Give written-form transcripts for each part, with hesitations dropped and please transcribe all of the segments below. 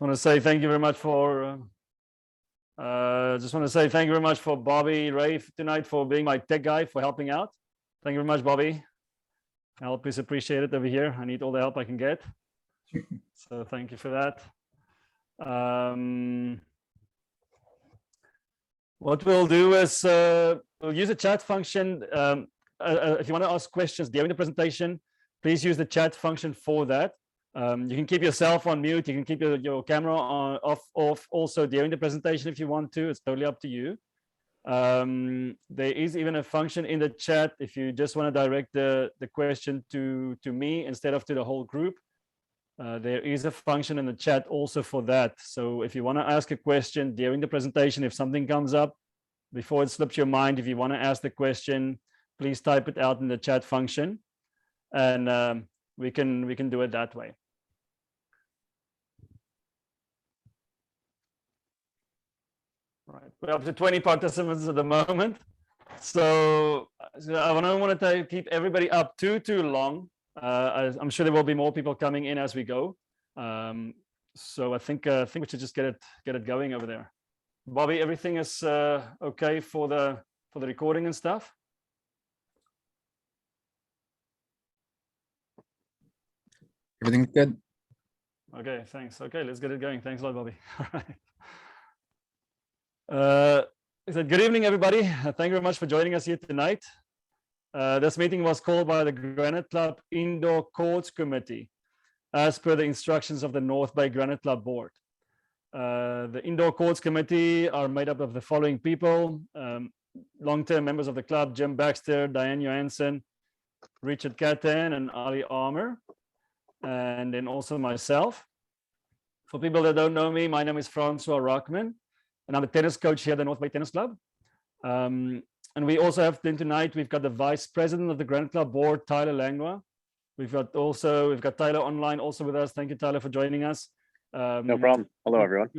want to say thank you very much for Bobby Ray tonight for being my tech guy, for helping out. Thank you very much, Bobby. Help is appreciated over here. I need all the help I can get. So thank you for that. What we'll do is we'll use a chat function. If you want to ask questions during the presentation, please use the chat function for that. You can keep yourself on mute. You can keep your camera on, off also during the presentation if you want to. It's totally up to you. There is even a function in the chat if you just want to direct the question to me instead of to the whole group. There is a function in the chat also for that. So if you want to ask a question during the presentation, if something comes up before it slips your mind, if you want to ask the question, please type it out in the chat function, and we can do it that way. Right, we're up to 20 participants at the moment, so I don't want to keep everybody up too long. I'm sure there will be more people coming in as we go. So I think we should just get it going over there. Bobby, everything is okay for the recording and stuff? Everything's good. Okay, thanks. Okay, let's get it going. Thanks a lot, Bobby. All right. Good evening, everybody. Thank you very much for joining us here tonight. This meeting was called by the Granite Club Indoor Courts Committee, as per the instructions of the North Bay Granite Club Board. The Indoor Courts Committee are made up of the following people: long-term members of the club, Jim Baxter, Diane Johansson, Richard Catan, and Ali Armour, and then also myself. For people that don't know me, my name is Fransua Rachmann, and I'm a tennis coach here at the North Bay Tennis Club. And we also have tonight, we've got the Vice President of the Granite Club Board, Tyler Langlois. We've got Tyler online also with us. Thank you, Tyler, for joining us. No problem. Hello, everyone.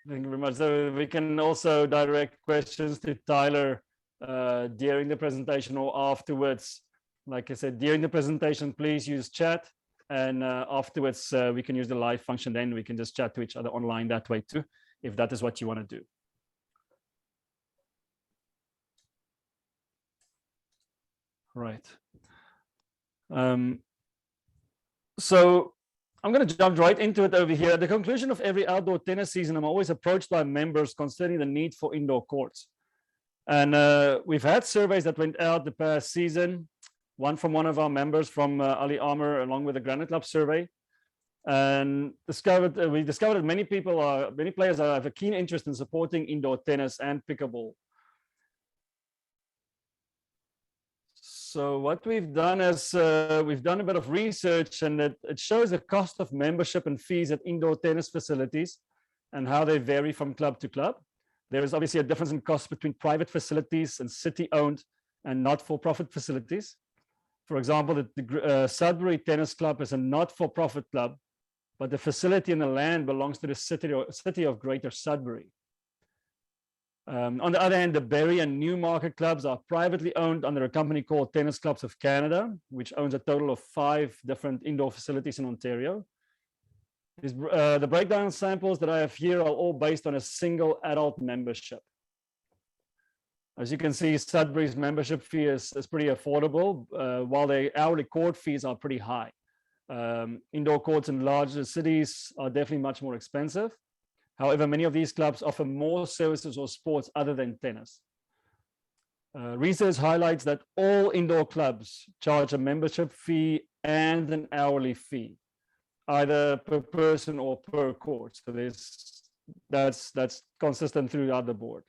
Thank you very much. So we can also direct questions to Tyler during the presentation or afterwards. Like I said, during the presentation, please use chat. And afterwards, we can use the live function. Then we can just chat to each other online that way too, if that is what you want to do. Right. So I'm going to jump right into it over here. At the conclusion of every outdoor tennis season, I'm always approached by members concerning the need for indoor courts. And we've had surveys that went out the past season, one from one of our members from Ali Armour, along with the Granite Club survey, and we discovered that many players have a keen interest in supporting indoor tennis and pickleball. So what we've done is we've done a bit of research, and it shows the cost of membership and fees at indoor tennis facilities and how they vary from club to club. There is obviously a difference in cost between private facilities and city-owned and not-for-profit facilities. For example, the Sudbury Tennis Club is a not-for-profit club, but the facility and the land belongs to the city of Greater Sudbury. On the other hand, the Barrie and Newmarket clubs are privately owned under a company called Tennis Clubs of Canada, which owns a total of 5 different indoor facilities in Ontario. The breakdown samples that I have here are all based on a single adult membership. As you can see, Sudbury's membership fee is pretty affordable, while the hourly court fees are pretty high. Indoor courts in larger cities are definitely much more expensive. However, many of these clubs offer more services or sports other than tennis. Research highlights that all indoor clubs charge a membership fee and an hourly fee, either per person or per court. So that's consistent throughout the board.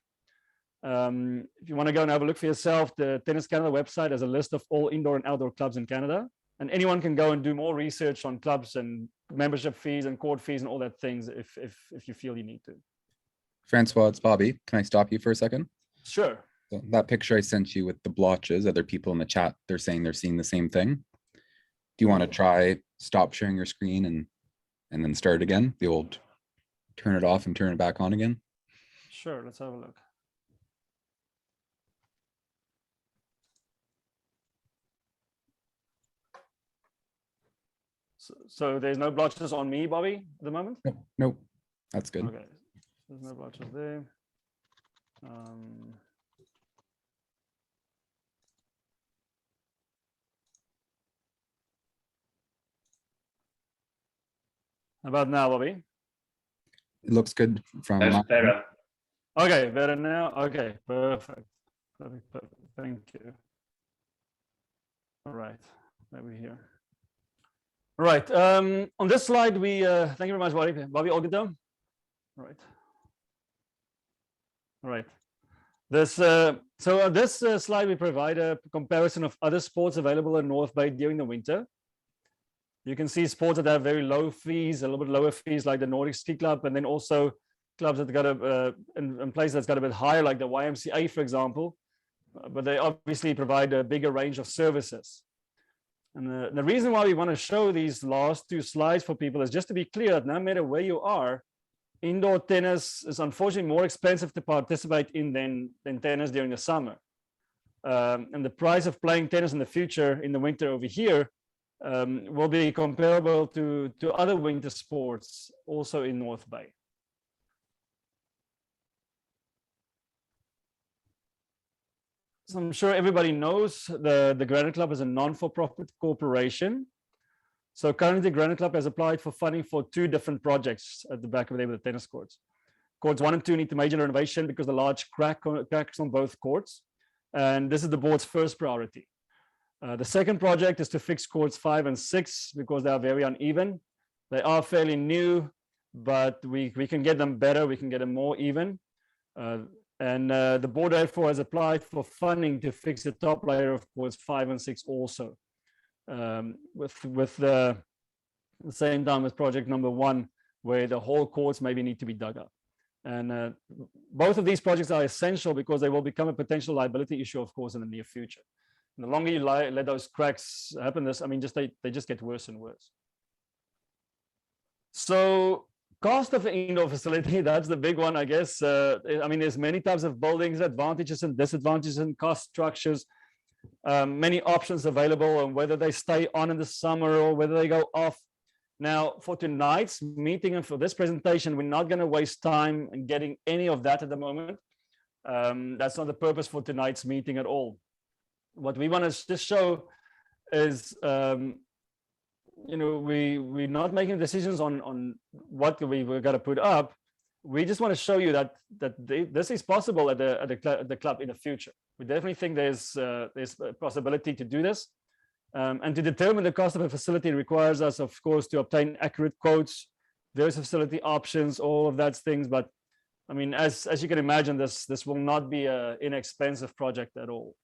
If you want to go and have a look for yourself, the Tennis Canada website has a list of all indoor and outdoor clubs in Canada, and anyone can go and do more research on clubs and membership fees and court fees and all that things if you feel you need to. Francois, it's Bobby. Can I stop you for a second? Sure. So that picture I sent you with the blotches, other people in the chat, they're saying they're seeing the same thing. Do you want to try stop sharing your screen and then start again? The old turn it off and turn it back on again? Sure, let's have a look. So there's no blotches on me, Bobby, at the moment? Nope. That's good. Okay, there's no blotches there. How about now, Bobby? It looks good from That's my better. Okay, better now. Okay, perfect. Perfect, perfect. Thank you. All right, maybe here. All right. On this slide, we thank you very much, Bobby. Bobby, all good now? All right. All right. This so on this slide, we provide a comparison of other sports available in North Bay during the winter. You can see sports that have very low fees, a little bit lower fees, like the Nordic Ski Club, and then also clubs that got a in places that's got a bit higher, like the YMCA, for example. But they obviously provide a bigger range of services. And the reason why we want to show these last two slides for people is just to be clear that no matter where you are, indoor tennis is unfortunately more expensive to participate in than tennis during the summer. And the price of playing tennis in the future, in the winter over here, will be comparable to other winter sports also in North Bay. So I'm sure everybody knows the Granite Club is a non-for-profit corporation. So currently Granite Club has applied for funding for two different projects at the back of the tennis courts. Courts 1 and 2 need major renovation because the large cracks on both courts. And this is the board's first priority. The second project is to fix courts 5 and 6 because they are very uneven. They are fairly new, but we can get them better. We can get them more even. The board therefore has applied for funding to fix the top layer of courts 5 and 6 also. With the same time with project number 1, where the whole courts maybe need to be dug up. And both of these projects are essential because they will become a potential liability issue, of course, in the near future. And the longer you let those cracks happen, they just get worse and worse. So cost of an indoor facility, that's the big one, I guess. I mean, there's many types of buildings, advantages and disadvantages and cost structures, many options available, and whether they stay on in the summer or whether they go off. Now, for tonight's meeting and for this presentation, we're not going to waste time in getting any of that at the moment. That's not the purpose for tonight's meeting at all. What we want to just show is we're not making decisions on what we're going to put up. We just want to show you that this is possible at the club in the future. We definitely think there's a possibility to do this. And to determine the cost of a facility requires us, of course, to obtain accurate quotes, various facility options, all of that things. But I mean, as you can imagine, this will not be an inexpensive project at all.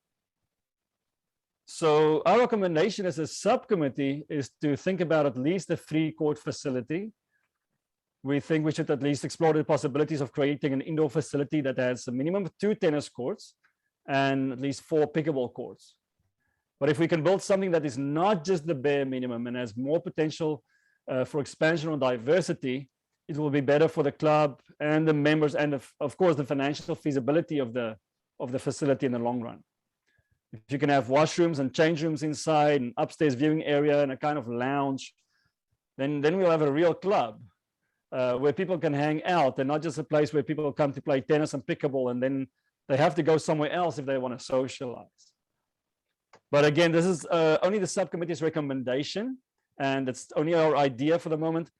So our recommendation as a subcommittee is to think about at least a 3-court facility. We think we should at least explore the possibilities of creating an indoor facility that has a minimum of 2 tennis courts and at least 4 pickleball courts. But if we can build something that is not just the bare minimum and has more potential for expansion or diversity, it will be better for the club and the members and of course the financial feasibility of the facility in the long run. If you can have washrooms and change rooms inside, an upstairs viewing area and a kind of lounge, then we'll have a real club where people can hang out and not just a place where people come to play tennis and pickleball and then they have to go somewhere else if they want to socialize. But again, this is only the subcommittee's recommendation, and it's only our idea for the moment.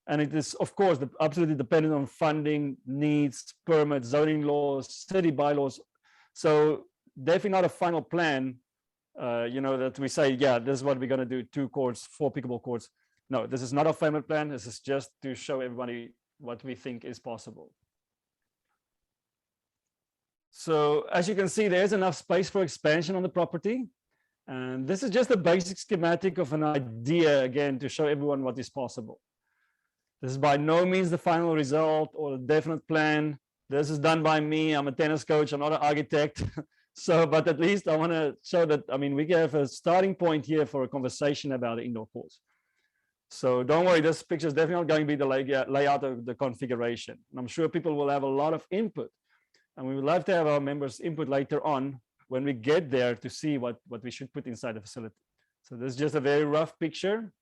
And it is, of course, absolutely dependent on funding, needs, permits, zoning laws, city bylaws. So definitely not a final plan, that we say, yeah, this is what we're going to do, 2 courts, 4 pickleball courts. No, this is not a final plan. This is just to show everybody what we think is possible. So as you can see, there's enough space for expansion on the property. And this is just a basic schematic of an idea, again, to show everyone what is possible. This is by no means the final result or the definite plan. This is done by me. I'm a tennis coach. I'm not an architect. So, but at least I want to show that, I mean, we have a starting point here for a conversation about the indoor courts. So don't worry, this picture is definitely not going to be the layout of the configuration. And I'm sure people will have a lot of input. And we would love to have our members' input later on when we get there to see what we should put inside the facility. So this is just a very rough picture,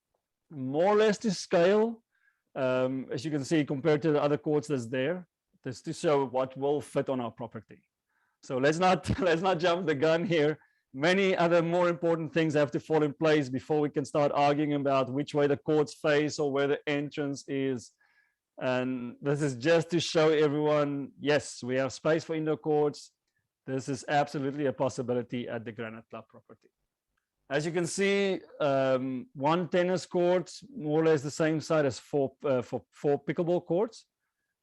more or less to scale. as you can see, compared to the other courts that's there, just to show what will fit on our property. So let's not jump the gun here. Many other more important things have to fall in place before we can start arguing about which way the courts face or where the entrance is. And this is just to show everyone, yes, we have space for indoor courts. This is absolutely a possibility at the Granite Club property. As you can see, one tennis court, more or less the same size as four pickleball courts.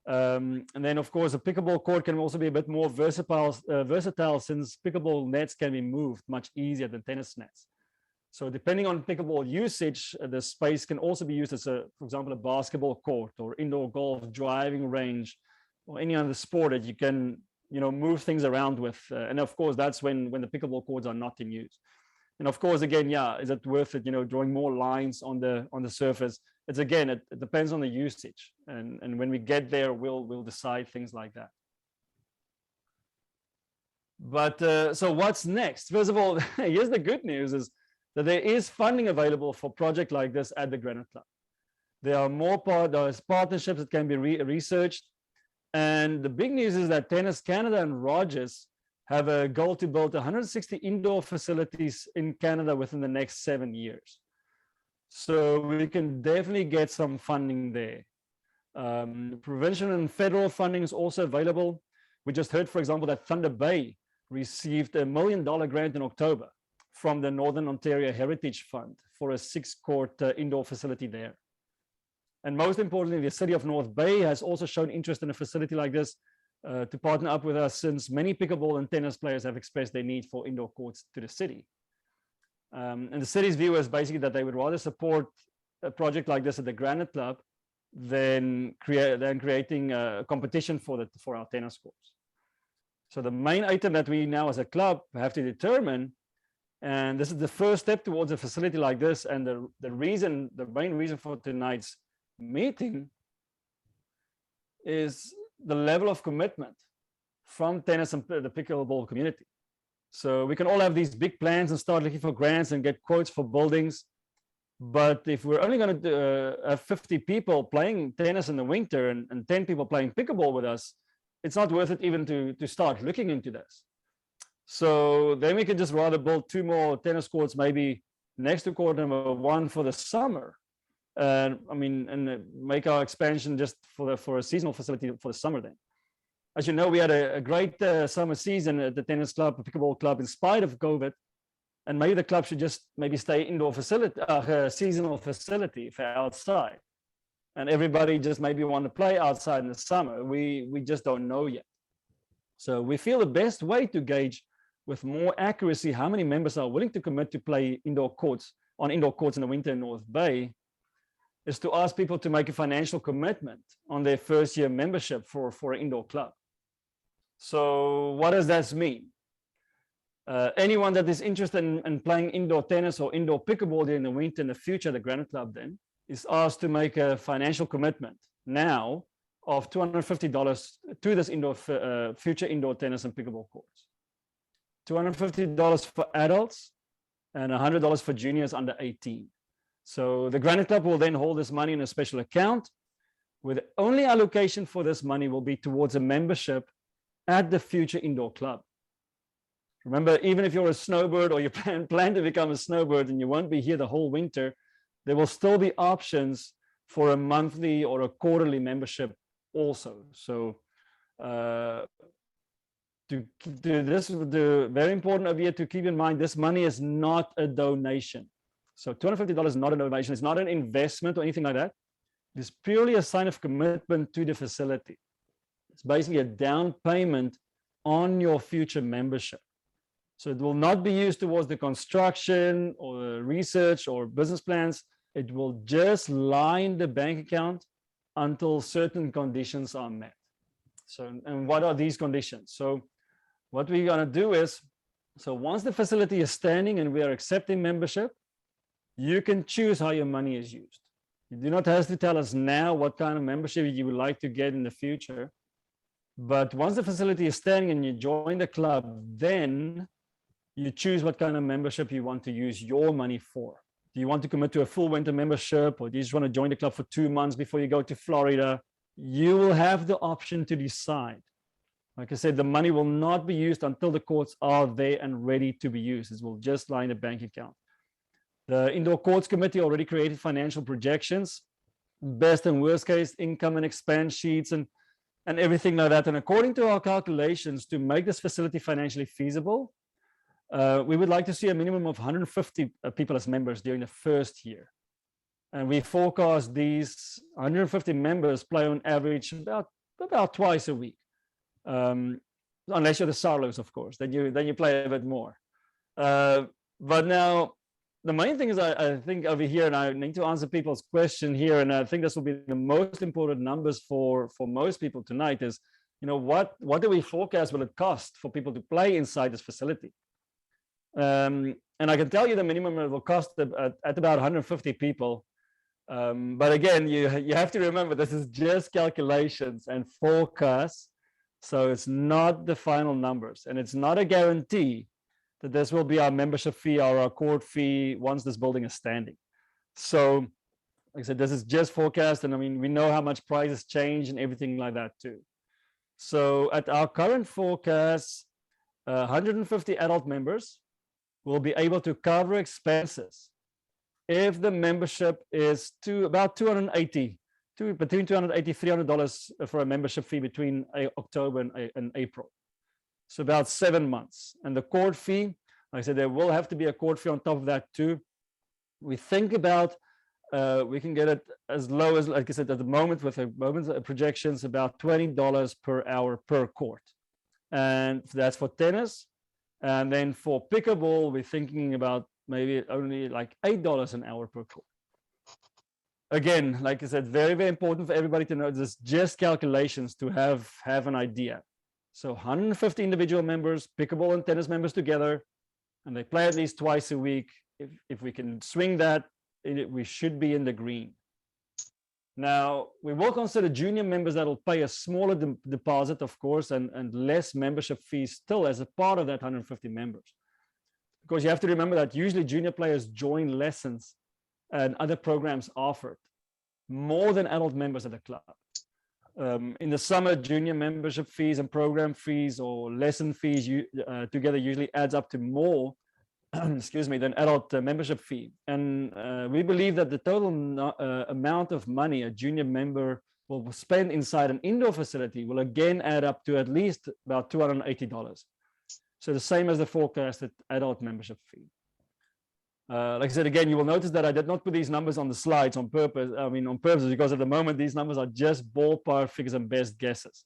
And then, of course, a pickleball court can also be a bit more versatile since pickleball nets can be moved much easier than tennis nets. So depending on pickleball usage, the space can also be used as, for example, a basketball court or indoor golf driving range or any other sport that you can, move things around with. And of course, that's when the pickleball courts are not in use. And of course, again, yeah, is it worth it, drawing more lines on the surface? It's again, it depends on the usage. And when we get there, we'll decide things like that. But so what's next? First of all, here's the good news is that there is funding available for a project like this at the Granite Club. There are there's partnerships that can be researched. And the big news is that Tennis Canada and Rogers have a goal to build 160 indoor facilities in Canada within the next 7 years. So we can definitely get some funding there. Provincial and federal funding is also available. We just heard, for example, that Thunder Bay received $1 million grant in October from the Northern Ontario Heritage Fund for a 6-court indoor facility there. And most importantly, the city of North Bay has also shown interest in a facility like this to partner up with us, since many pickleball and tennis players have expressed their need for indoor courts to the city. And the city's view is basically that they would rather support a project like this at the Granite Club than creating a competition for our tennis courts. So the main item that we now as a club have to determine, and this is the first step towards a facility like this, and the main reason for tonight's meeting is the level of commitment from tennis and the pickleball community. So we can all have these big plans and start looking for grants and get quotes for buildings. But if we're only going to have 50 people playing tennis in the winter and 10 people playing pickleball with us, it's not worth it even to start looking into this. So then we could just rather build 2 more tennis courts, maybe next to court number 1 for the summer. And make our expansion just for a seasonal facility for the summer then. As you know, we had a great summer season at the tennis club, the pickleball club, in spite of COVID. And maybe the club should just stay indoor facility, seasonal facility for outside. And everybody just maybe want to play outside in the summer. We just don't know yet. So we feel the best way to gauge with more accuracy how many members are willing to commit to play indoor courts in the winter in North Bay is to ask people to make a financial commitment on their first year membership for an indoor club. So what does that mean? Anyone that is interested in playing indoor tennis or indoor pickleball during the winter in the future at the Granite Club then is asked to make a financial commitment now of $250 to this future indoor tennis and pickleball courts. $250 for adults and $100 for juniors under 18. So the Granite Club will then hold this money in a special account, where the only allocation for this money will be towards a membership at the future indoor club. Remember, even if you're a snowbird or you plan to become a snowbird and you won't be here the whole winter, there will still be options for a monthly or a quarterly membership also. So very important over here to keep in mind, this money is not a donation. So $250 is not a donation. It's not an investment or anything like that. It's purely a sign of commitment to the facility. It's basically a down payment on your future membership. So it will not be used towards the construction or research or business plans. It will just line the bank account until certain conditions are met. So, and what are these conditions? So what we're going to do is, so once the facility is standing and we are accepting membership, you can choose how your money is used. You do not have to tell us now what kind of membership you would like to get in the future. But once the facility is standing and you join the club, then you choose what kind of membership you want to use your money for. Do you want to commit to a full winter membership, or do you just want to join the club for 2 months before you go to Florida? You will have the option to decide. Like I said, the money will not be used until the courts are there and ready to be used. It will just lie in a bank account. The Indoor Courts Committee already created financial projections, best and worst case income and expense sheets, and everything like that. And according to our calculations, to make this facility financially feasible, we would like to see a minimum of 150 people as members during the first year. And we forecast these 150 members play on average about twice a week. Unless you're the Sarlos, of course, then you play a bit more. But now, the main thing is I think over here, and I need to answer people's question here, and I think this will be the most important numbers for most people tonight is, what do we forecast will it cost for people to play inside this facility? And I can tell you the minimum it will cost at about 150 people. But again, you have to remember this is just calculations and forecasts. So it's not the final numbers, and it's not a guarantee that this will be our membership fee or our court fee once this building is standing. So like I said, this is just forecast, and I mean, we know how much prices change and everything like that too. So at our current forecast, 150 adult members will be able to cover expenses if the membership is about $280 between $280 $300 for a membership fee between October and April. So about 7 months. And the court fee, like I said, there will have to be a court fee on top of that too. We think about we can get it as low as, like I said, at the moment with the moment projections, about $20 per hour per court, and that's for tennis. And then for pickleball, we're thinking about maybe only like $8 an hour per court. Again, like I said, very, very important for everybody to know this is just calculations to have an idea. So 150 individual members, pickleball and tennis members together, and they play at least twice a week. If we can swing that, we should be in the green. Now, we will consider junior members that will pay a smaller deposit, of course, and less membership fees still as a part of that 150 members. Because you have to remember that usually junior players join lessons and other programs offered more than adult members at the club. In the summer, junior membership fees and program fees or lesson fees together usually adds up to more excuse me, than adult membership fee. And we believe that the total amount of money a junior member will spend inside an indoor facility will again add up to at least about $280. So the same as the forecasted adult membership fee. Like I said, again, you will notice that I did not put these numbers on the slides on purpose. I mean, on purpose, because at the moment, these numbers are just ballpark figures and best guesses.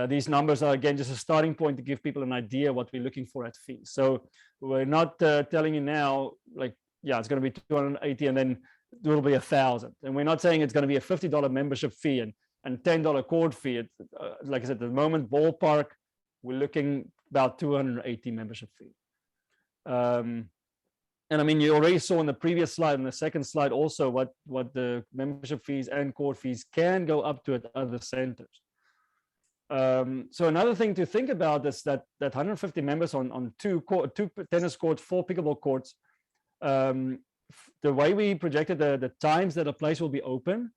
These numbers are, again, just a starting point to give people an idea what we're looking for at fees. So we're not telling you now, like, yeah, it's going to be 280 and then it will be 1,000. And we're not saying it's going to be a $50 membership fee and $10 court fee. Like I said, at the moment, ballpark, we're looking about 280 membership fee. And I mean, you already saw in the previous slide, in the second slide also, what the membership fees and court fees can go up to at other centers. So another thing to think about is that 150 members on two tennis courts, 4 pickleball courts. The way we projected the times that a place will be open,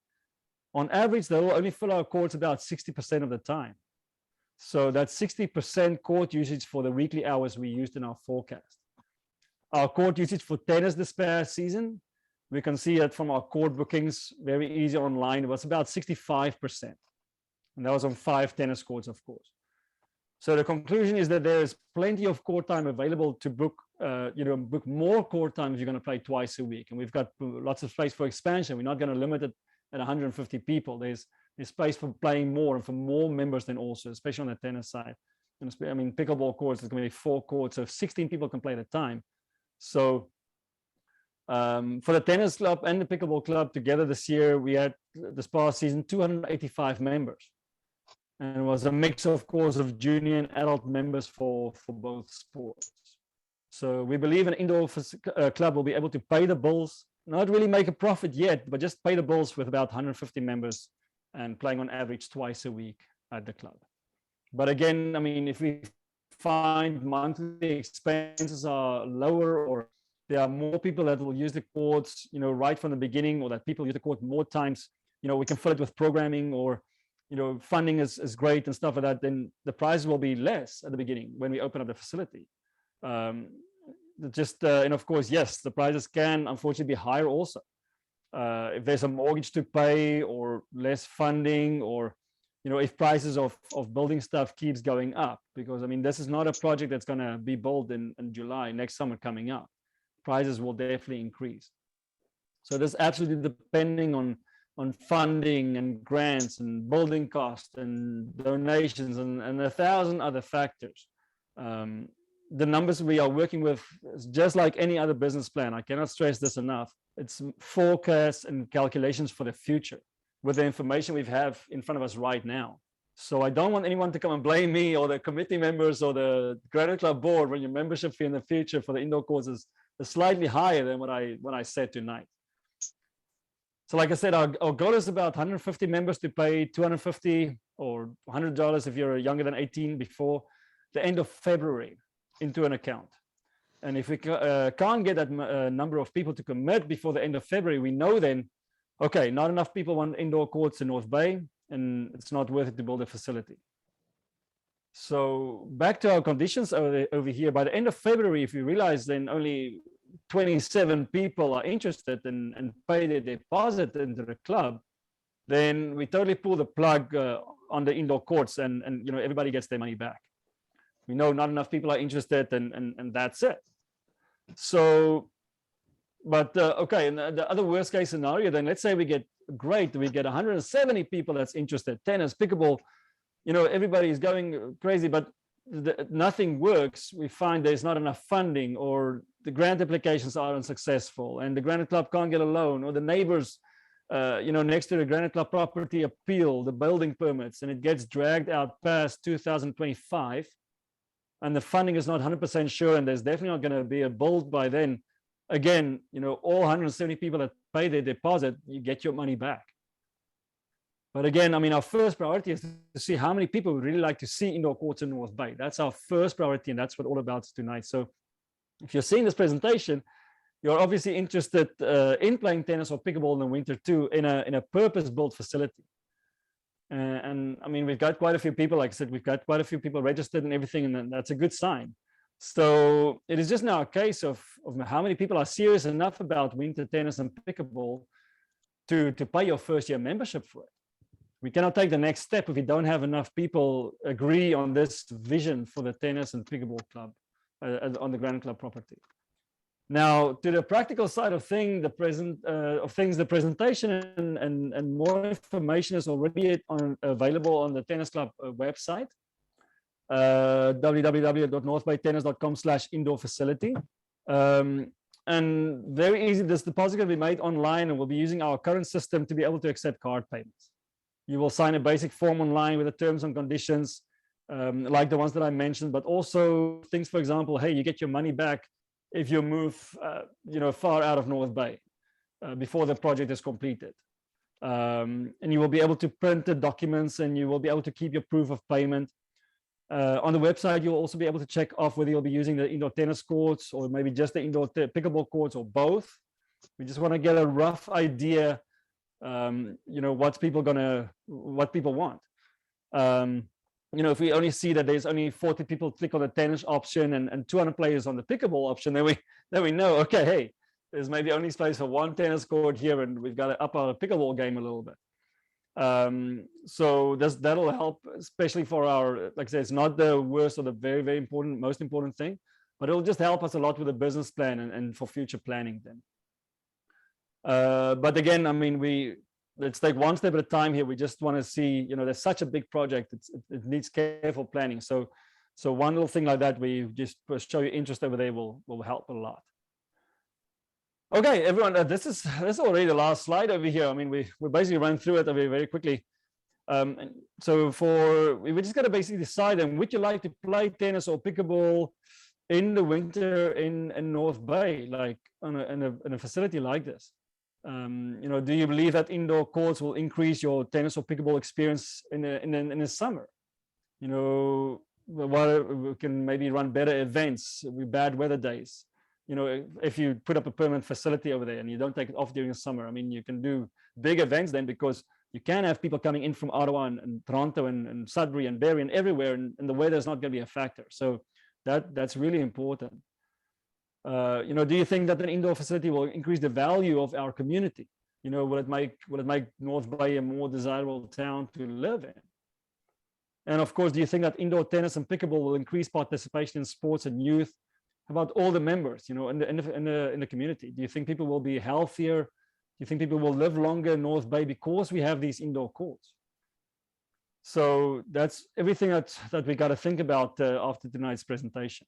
on average, they will only fill our courts about 60% of the time. So that's 60% court usage for the weekly hours we used in our forecast. Our court usage for tennis this past season, we can see it from our court bookings, very easy online, it was about 65%. And that was on 5 tennis courts, of course. So the conclusion is that there is plenty of court time available to book, book more court time if you're going to play twice a week. And we've got lots of space for expansion. We're not going to limit it at 150 people. There's space for playing more and for more members than also, especially on the tennis side. And I mean, pickleball courts, there's going to be 4 courts, so 16 people can play at a time. So for the tennis club and the pickleball club together this year, we had this past season 285 members. And it was a mix, of course, of junior and adult members for both sports. So we believe an indoor club will be able to pay the bills, not really make a profit yet, but just pay the bills with about 150 members and playing on average twice a week at the club. But again, I mean, if we find monthly expenses are lower or there are more people that will use the courts, right from the beginning, or that people use the court more times, we can fill it with programming, or funding is great and stuff like that, then the price will be less at the beginning when we open up the facility. And of course, yes, the prices can unfortunately be higher also. If there's a mortgage to pay, or less funding, or if prices of building stuff keeps going up, because this is not a project that's going to be built in July, next summer coming up. Prices will definitely increase. So this absolutely depending on funding and grants and building costs and donations and 1,000 other factors. The numbers we are working with is just like any other business plan. I cannot stress this enough. It's forecasts and calculations for the future with the information we have in front of us right now. So I don't want anyone to come and blame me or the committee members or the Granite Club board when your membership fee in the future for the indoor courts is slightly higher than what I said tonight. So like I said, our goal is about 150 members to pay $250 or $100 if you're younger than 18 before the end of February into an account. And if we can't get that number of people to commit before the end of February, we know then, okay, not enough people want indoor courts in North Bay, and it's not worth it to build a facility. So back to our conditions over here. By the end of February, if you realize then only 27 people are interested and pay their deposit into the club, then we totally pull the plug on the indoor courts, and everybody gets their money back. We know not enough people are interested, and that's it. So, but okay, and the other worst case scenario, then let's say we get 170 people that's interested, tennis, pickleball, everybody is going crazy, but nothing works. We find there's not enough funding, or the grant applications are unsuccessful, and the Granite Club can't get a loan, or the neighbors next to the Granite Club property appeal the building permits, and it gets dragged out past 2025, and the funding is not 100% sure, and there's definitely not going to be a build by then. Again, all 170 people that pay their deposit, you get your money back. But again, our first priority is to see how many people would really like to see indoor courts in North Bay. That's our first priority, and that's what all about tonight. So if you're seeing this presentation, you're obviously interested in playing tennis or pickleball in the winter too, in a purpose-built facility. And we've got quite a few people, like I said, we've got quite a few people registered and everything, and that's a good sign. So it is just now a case of how many people are serious enough about winter tennis and pickleball to pay your first year membership for it. We cannot take the next step if we don't have enough people agree on this vision for the tennis and pickleball club on the Granite Club property. Now, to the practical side of things, the presentation and more information is already available on the tennis club website, www.northbaytennis.com/indoor facility. And very easy, this deposit can be made online, and we'll be using our current system to be able to accept card payments. You will sign a basic form online with the terms and conditions, like the ones that I mentioned, but also things, for example, hey, you get your money back if you move, far out of North Bay before the project is completed. And you will be able to print the documents, and you will be able to keep your proof of payment. On the website, you'll also be able to check off whether you'll be using the indoor tennis courts or maybe just the indoor pickleball courts or both. We just want to get a rough idea, what people want. If we only see that there's only 40 people click on the tennis option and 200 players on the pickleball option, then we know, okay, hey, there's maybe only space for one tennis court here, and we've got to up our pickleball game a little bit. So that'll help, especially for our, like I said, it's not the worst or the very, very most important thing, but it'll just help us a lot with the business plan and for future planning then. But again, let's take one step at a time here. We just want to see, there's such a big project. It needs careful planning. So one little thing like that, we just show you interest over there will help a lot. Okay, everyone, this is already the last slide over here. We basically ran through it very, very quickly. So we just got to basically decide, and would you like to play tennis or pickleball in the winter in North Bay, like in a facility like this? Do you believe that indoor courts will increase your tennis or pickleball experience in the summer? We can maybe run better events with bad weather days. you know, if you put up a permanent facility over there and you don't take it off during the summer, I mean, you can do big events then, because you can have people coming in from Ottawa and Toronto and Sudbury and Barrie and everywhere, and the weather is not going to be a factor. So that's really important. You know, do you think that an indoor facility will increase the value of our community? You know, will it make North Bay a more desirable town to live in? And of course, do you think that indoor tennis and pickleball will increase participation in sports and youth? About all the members, you know, in the community? Do you think people will be healthier? Do you think people will live longer in North Bay because we have these indoor courts? So that's everything that we got to think about after tonight's presentation.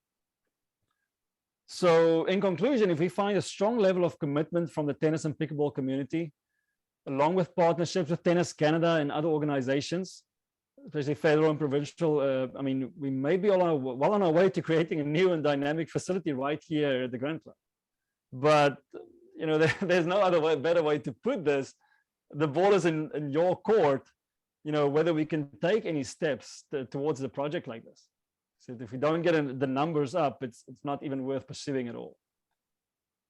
So in conclusion, if we find a strong level of commitment from the tennis and pickleball community, along with partnerships with Tennis Canada and other organizations, especially federal and provincial, I mean, we may be well on our way to creating a new and dynamic facility right here at the Granite Club. But, you know, there's no other way, better way to put this. The ball is in your court, you know, whether we can take any steps towards a project like this. So if we don't get the numbers up, it's not even worth pursuing at all.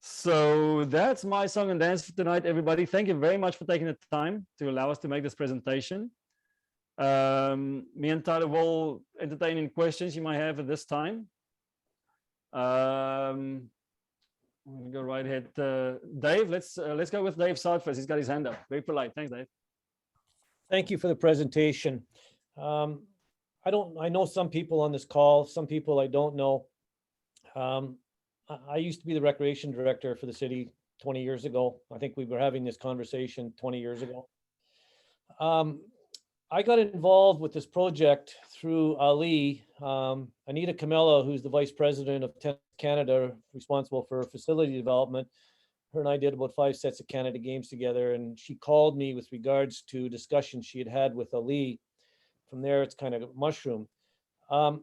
So that's my song and dance for tonight, everybody. Thank you very much for taking the time to allow us to make this presentation. Me and Tyler will entertain any questions you might have at this time. I'm gonna go right ahead. Dave, let's go with Dave Sard first. He's got his hand up. Very polite. Thanks, Dave. Thank you for the presentation. I know some people on this call, some people I don't know. I used to be the recreation director for the city 20 years ago. I think we were having this conversation 20 years ago. I got involved with this project through Ali, Anita Camella, who's the vice president of Tennis Canada, responsible for facility development. Her and I did about 5 sets of Canada games together, and she called me with regards to discussions she had had with Ali. From there, it's kind of mushroomed. The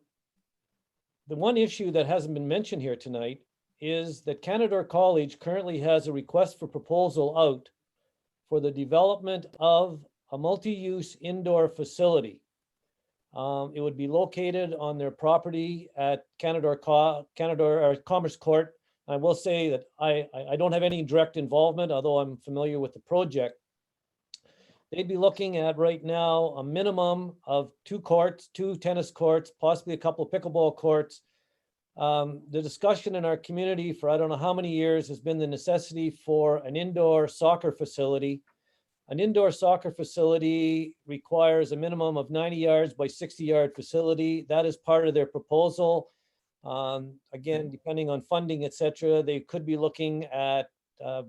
one issue that hasn't been mentioned here tonight is that Canadore College currently has a request for proposal out for the development of a multi-use indoor facility. It would be located on their property at Canadore Commerce Court. I will say that I don't have any direct involvement, although I'm familiar with the project. They'd be looking at right now a minimum of 2 courts, 2 tennis courts, possibly a couple of pickleball courts. The discussion in our community for I don't know how many years has been the necessity for an indoor soccer facility. An indoor soccer facility requires a minimum of 90 yards by 60-yard facility. That is part of their proposal. Again, depending on funding, etc., they could be looking at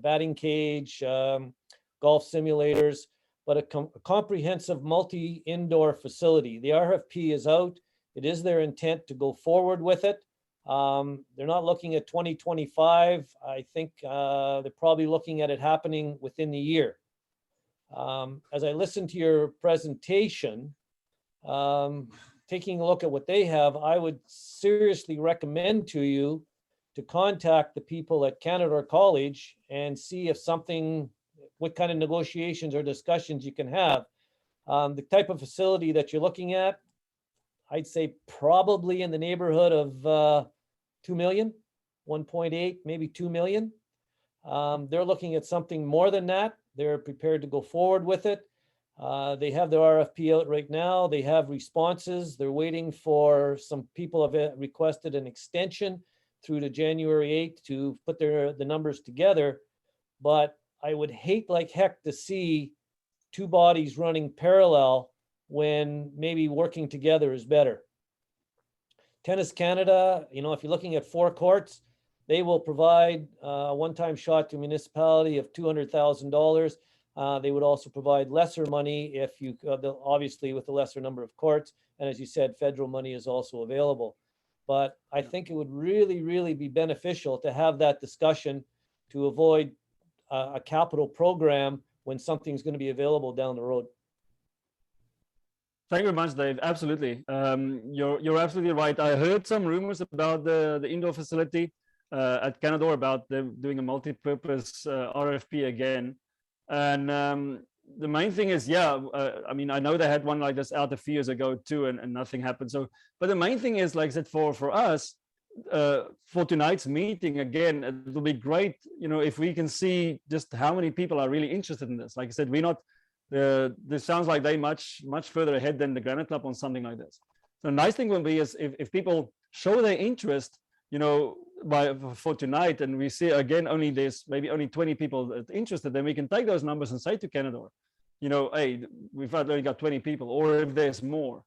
batting cage, golf simulators, but a comprehensive multi-indoor facility. The RFP is out. It is their intent to go forward with it. They're not looking at 2025. I think they're probably looking at it happening within the year. As I listened to your presentation, taking a look at what they have, I would seriously recommend to you to contact the people at Canadore College and see if what kind of negotiations or discussions you can have. The type of facility that you're looking at, I'd say probably in the neighborhood of 2 million, 1.8, maybe 2 million. They're looking at something more than that. They're prepared to go forward with it. They have their RFP out right now. They have responses. They're waiting for some people have requested an extension through to January 8th to put the numbers together. But I would hate like heck to see 2 bodies running parallel when maybe working together is better. Tennis Canada, you know, if you're looking at 4 courts, they will provide a one-time shot to a municipality of $200,000. They would also provide lesser money if you, obviously with the lesser number of courts. And as you said, federal money is also available. But I think it would really, really be beneficial to have that discussion to avoid a capital program when something's going to be available down the road. Thank you very much, Dave. Absolutely. You're absolutely right. I heard some rumors about the indoor facility at Canadore about them doing a multi-purpose RFP again. And the main thing is, I mean, I know they had one like this out a few years ago too, and nothing happened. So, but the main thing is, like I said, for us, for tonight's meeting, again, it will be great, if we can see just how many people are really interested in this. Like I said, we're not, this sounds like they much further ahead than the Granite Club on something like this. So the nice thing will be is if people show their interest, for tonight, and we see again there's maybe only 20 people interested, then we can take those numbers and say to Canador, hey, we've only got 20 people, or if there's more.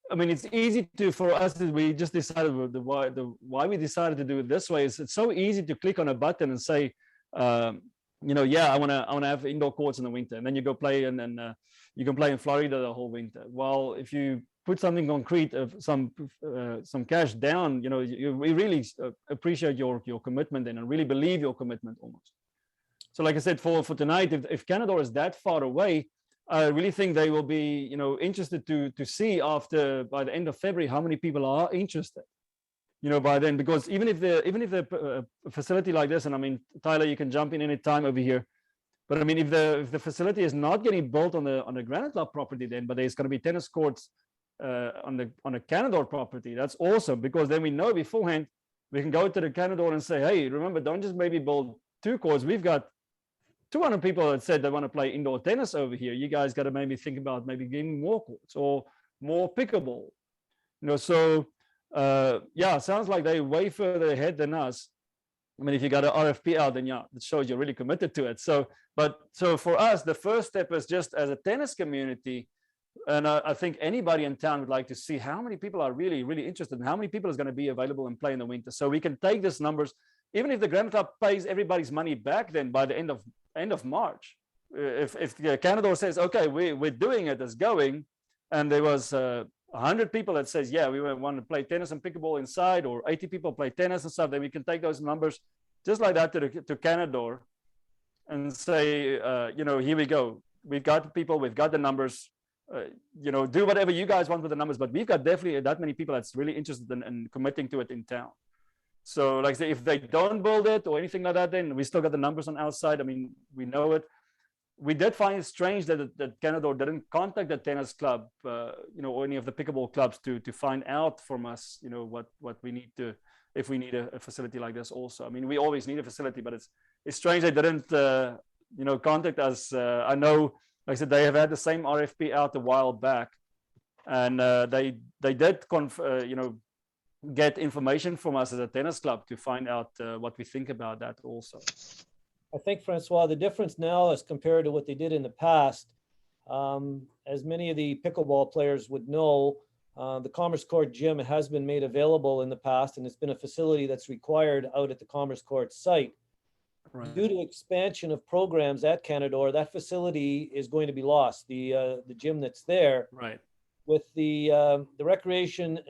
I mean, it's easy for us. We just decided why we decided to do it this way is it's so easy to click on a button and say, yeah, I want to have indoor courts in the winter, and then you go play, and then you can play in Florida the whole winter. Well, if you put something concrete, some cash down, we really appreciate your commitment and really believe your commitment almost. So, like I said, for tonight, if Canador is that far away, I really think they will be, interested to see by the end of February how many people are interested, by then, because even if the facility like this, and I mean, Tyler, you can jump in any time over here, but I mean, if the facility is not getting built on the Granite Club property, then, but there's going to be tennis courts on a Canador property, that's awesome, because then we know beforehand we can go to the Canador and say, hey, remember, don't just maybe build 2 courts. We've got 200 people that said they want to play indoor tennis over here. You guys got to maybe think about maybe getting more courts or more pickleball. So yeah, sounds like they're way further ahead than us. I mean, if you got an RFP out, then yeah, it shows you're really committed to it. So for us, the first step is just as a tennis community, and I think anybody in town would like to see how many people are really, really interested and how many people is going to be available and play in the winter. So we can take these numbers, even if the Granite Club pays everybody's money back, then by the end of March, if the Canador says, okay, we're doing it, it's going, and there was 100 people that says, yeah, we want to play tennis and pickleball inside, or 80 people play tennis and stuff, then we can take those numbers just like that to Canador and say, here we go. We've got the people, we've got the numbers, do whatever you guys want with the numbers, but we've got definitely that many people that's really interested in committing to it in town. So like I say, if they don't build it or anything like that, then we still got the numbers on our side. I mean, we know it. We did find it strange that Canador didn't contact the tennis club, or any of the pickleball clubs to find out from us, what we need to, if we need a facility like this also. I mean, we always need a facility, but it's strange they didn't, contact us. I know, like I said, they have had the same RFP out a while back, and they did, get information from us as a tennis club to find out what we think about that also. I think, Francois, the difference now as compared to what they did in the past, as many of the pickleball players would know, the Commerce Court gym has been made available in the past, and it's been a facility that's required out at the Commerce Court site. Right. Due to expansion of programs at Canador, that facility is going to be lost, the gym that's there. Right. With the recreation,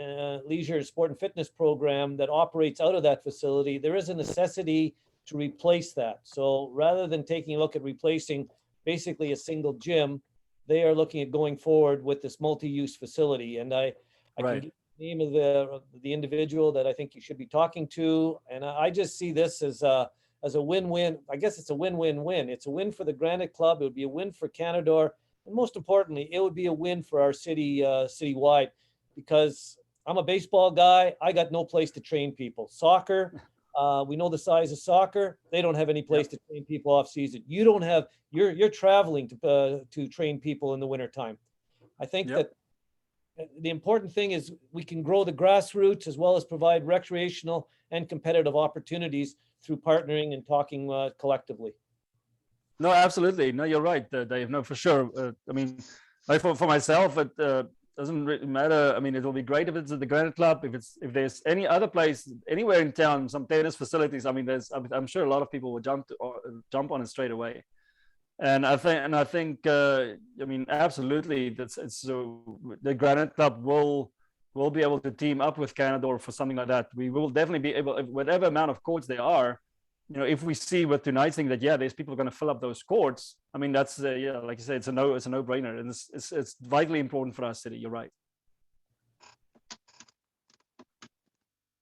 leisure, sport and fitness program that operates out of that facility, there is a necessity to replace that. So rather than taking a look at replacing basically a single gym, they are looking at going forward with this multi-use facility. And I can give the name of the individual that I think you should be talking to. And I just see this as a win-win. I guess it's a win-win-win. It's a win for the Granite Club. It would be a win for Canador. And most importantly, it would be a win for our city, citywide, because I'm a baseball guy. I got no place to train people. Soccer, we know the size of soccer. They don't have any place to train people off season. You don't have, you're traveling to train people in the wintertime. I think that the important thing is we can grow the grassroots as well as provide recreational and competitive opportunities through partnering and talking collectively. No, absolutely. No, you're right, Dave. No, for sure. I mean, like for myself, it doesn't really matter. I mean, it will be great if it's at the Granite Club. If there's any other place anywhere in town, some tennis facilities. I mean, I'm sure a lot of people will jump on it straight away. And I think I mean, absolutely. The Granite Club will be able to team up with Canador for something like that. We will definitely be able, whatever amount of courts there are. If we see with tonight's thing that there's people going to fill up those courts. I mean, that's like you said, it's a no-brainer, and it's vitally important for our city. You're right.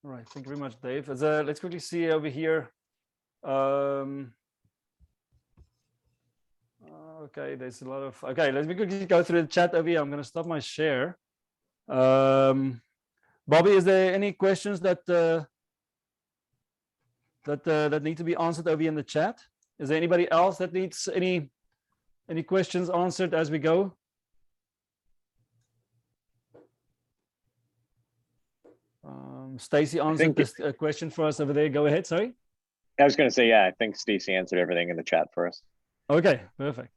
All right, thank you very much, Dave. Let's quickly see over here. Okay, there's a lot of. Okay, let me quickly go through the chat over here. I'm going to stop my share. Bobby, is there any questions that that need to be answered over here in the chat? Is there anybody else that needs any questions answered as we go? Stacy answered this question for us over there. Go ahead. Sorry. I was going to say, yeah, I think Stacey answered everything in the chat for us. Okay, perfect.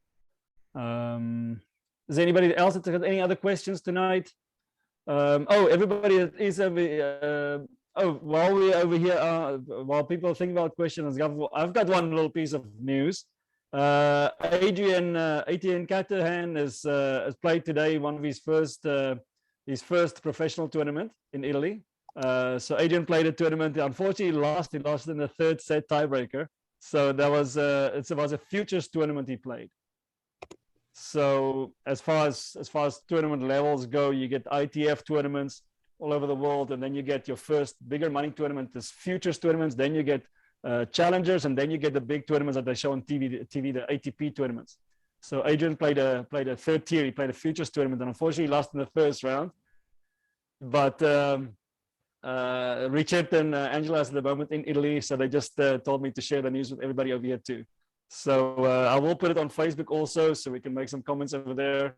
Is there anybody else that has any other questions tonight? Oh, everybody is over. While we're over here, while people think about questions, I've got one little piece of news. Adrian Caterhan has played today one of his first professional tournament in Italy. So Adrian played a tournament. Unfortunately, he lost in the third set tiebreaker. So that was it was a futures tournament he played. So as far as tournament levels go, you get ITF tournaments all over the world, and then you get your first bigger money tournament, this futures tournaments. Then you get challengers, and then you get the big tournaments that they show on TV, the ATP tournaments. So Adrian played a third tier. He played a futures tournament, and unfortunately he lost in the first round. But Richard and Angela is at the moment in Italy, so they just told me to share the news with everybody over here too. So I will put it on Facebook also, so we can make some comments over there.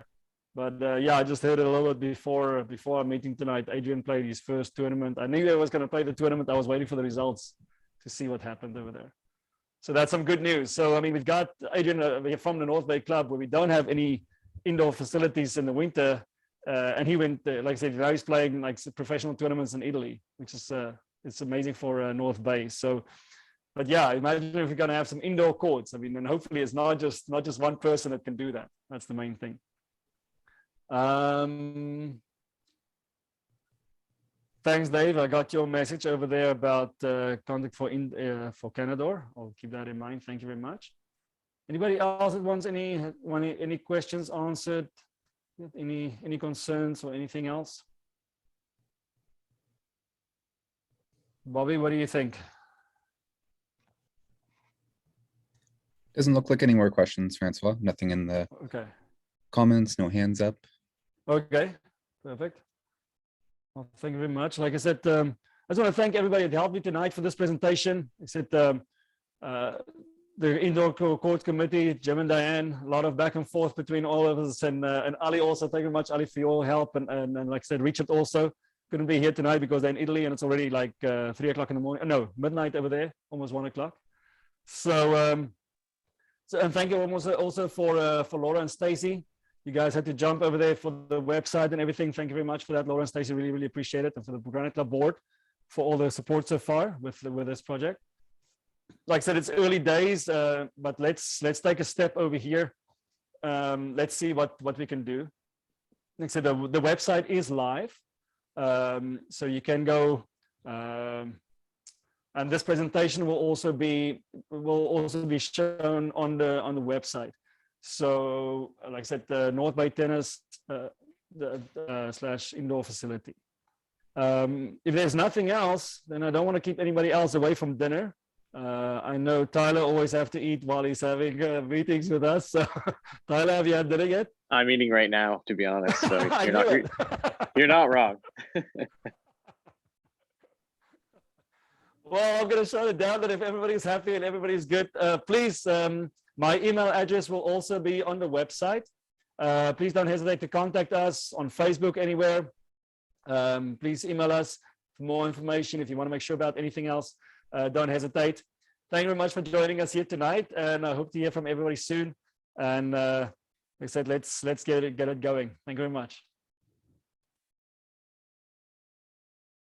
But yeah, I just heard it a little bit before our meeting tonight. Adrian played his first tournament. I knew I was going to play the tournament. I was waiting for the results to see what happened over there. So that's some good news. So I mean, we've got Adrian from the North Bay Club, where we don't have any indoor facilities in the winter. And he went, like I said, now he's playing like professional tournaments in Italy, which is it's amazing for North Bay. So, but yeah, imagine if we're going to have some indoor courts. I mean, and hopefully it's not just one person that can do that. That's the main thing. Thanks, Dave. I got your message over there about contact for Canador. I'll keep that in mind. Thank you very much. Anybody else that wants any questions answered? Any concerns or anything else? Bobby, what do you think? Doesn't look like any more questions, Francois. Nothing in the comments, no hands up. Okay, perfect. Well, thank you very much. Like I said, I just want to thank everybody that helped me tonight for this presentation. I said the indoor court committee, Jim and Diane, a lot of back and forth between all of us, and Ali also. Thank you very much, Ali, for your help, and like I said, Richard also couldn't be here tonight because they're in Italy and it's already like 3 o'clock in the morning. No, midnight over there, almost 1 o'clock. So, and thank you also for Laura and Stacy. You guys had to jump over there for the website and everything. Thank you very much for that, Laura and Stacy. Really, really appreciate it, and for the Granite Club board for all the support so far with this project. Like I said, it's early days, but let's take a step over here. Let's see what we can do. Like I said, the website is live, so you can go. And this presentation will also be shown on the website. So, like I said, the North Bay Tennis / indoor facility. If there's nothing else, then I don't want to keep anybody else away from dinner. I know Tyler always have to eat while he's having meetings with us. So, Tyler, have you had dinner yet? I'm eating right now, to be honest. So you're not wrong. Well, I'm going to shut it down. That if everybody's happy and everybody's good, please. My email address will also be on the website. Please don't hesitate to contact us on Facebook, anywhere. Please email us for more information. If you want to make sure about anything else, don't hesitate. Thank you very much for joining us here tonight, and I hope to hear from everybody soon. And like I said, let's get it going. Thank you very much.